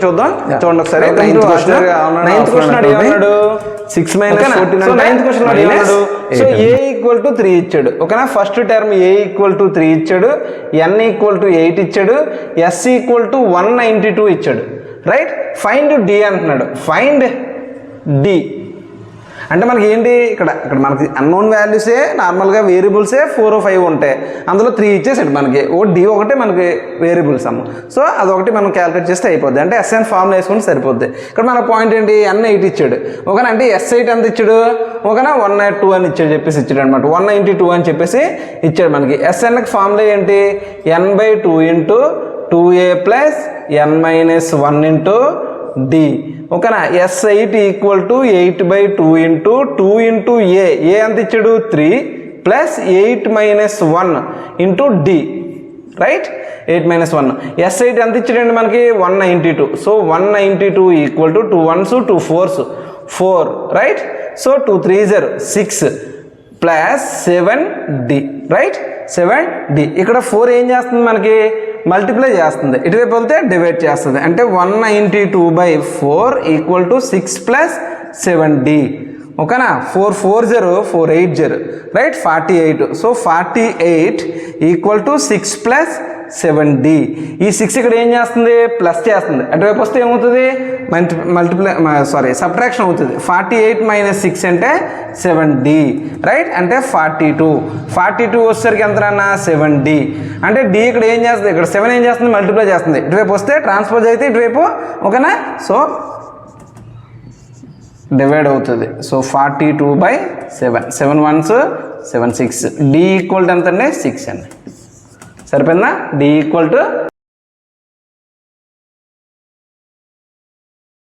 చూద్దాం చూడండి ఒకసారి. నైన్త్ క్వశ్చన్ అడిగాడు 6 - 14 అంటే నైన్త్ క్వశ్చన్ అడిగాడు. సో a = 3 ఇచ్చాడు. ఓకేనా, ఫస్ట్ టర్మ్ a = 3 ఇచ్చాడు, n = 8 ఇచ్చాడు, s = 192 ఇచ్చాడు. రైట్, ఫైండ్ d అంటున్నాడు. ఫైండ్ d అంటే మనకి ఏంటి, ఇక్కడ మనకి అన్నోన్ వాల్యూసే నార్మల్గా వేరియబుల్సే 4 or 5 ఉంటాయి. అందులో 3 ఇచ్చేసాడు మనకి. d ఒకటే మనకి వేరియబుల్స్ అమ్మ. సో అదొకటి మనం క్యాలిక్యులేట్ చేస్తే అయిపోద్ది. అంటే ఎస్ఎన్ ఫార్ములా వేసుకుంటే సరిపోద్ది. ఇక్కడ మన పాయింట్ ఏంటి, n8 ఇచ్చాడు. ఓకేనా, అంటే s8 ఎంత ఇచ్చాడు, ఓకేనా 102 అని చెప్పేసి ఇచ్చాడు అనమాట. 192 అని చెప్పేసి ఇచ్చాడు మనకి. ఎస్ఎన్కి ఫార్ములా ఏంటి, n/2 × 2a + n - 1 × d. ఓకేనా, s8 = 8/2 × 2 × a. ఎంత ఇచ్చాడు 3 + 8 - 1 × d. రైట్, 8 - 1. s8 ఎంత ఇచ్చాడండి మనకి 192. So 192 = 2 1s 2 4s 4. Right, so 2 3s 6 + 7d. Right, 7d. ఇక్కడ 4 ఏం చేస్తుంది మనకి, మల్టిప్లై చేస్తుంది. ఇటువైపు వెళ్తే డివైడ్ చేస్తుంది. అంటే 192/4 = 6 + 7d. ఓకేనా, 4 4s 4 8s. Right, 48. So 48 = 6 + 7d. ఈ 6 ఇక్కడ ఏం చేస్తుంది, ప్లస్ చేస్తుంది. అటువైపు వస్తే ఏమవుతుంది, సబ్ట్రాక్షన్ అవుతుంది. 48 - 6 అంటే 7d. రైట్, అంటే 42. 42 వచ్చేసరికి ఎంతనా 7d. అంటే d ఇక్కడ ఏం చేస్తుంది, ఇక్కడ 7 ఏం చేస్తుంది, మల్టిప్లై చేస్తుంది. ఇటువైపు వస్తే ట్రాన్స్పోజ్ అయితే ఇటువైపు. ఓకేనా, సో డివైడ్ అవుతుంది. సో 42/7. 7 1s 7 6. d = ఎంత అండి 6 అండి. సరిపోయిందా, d =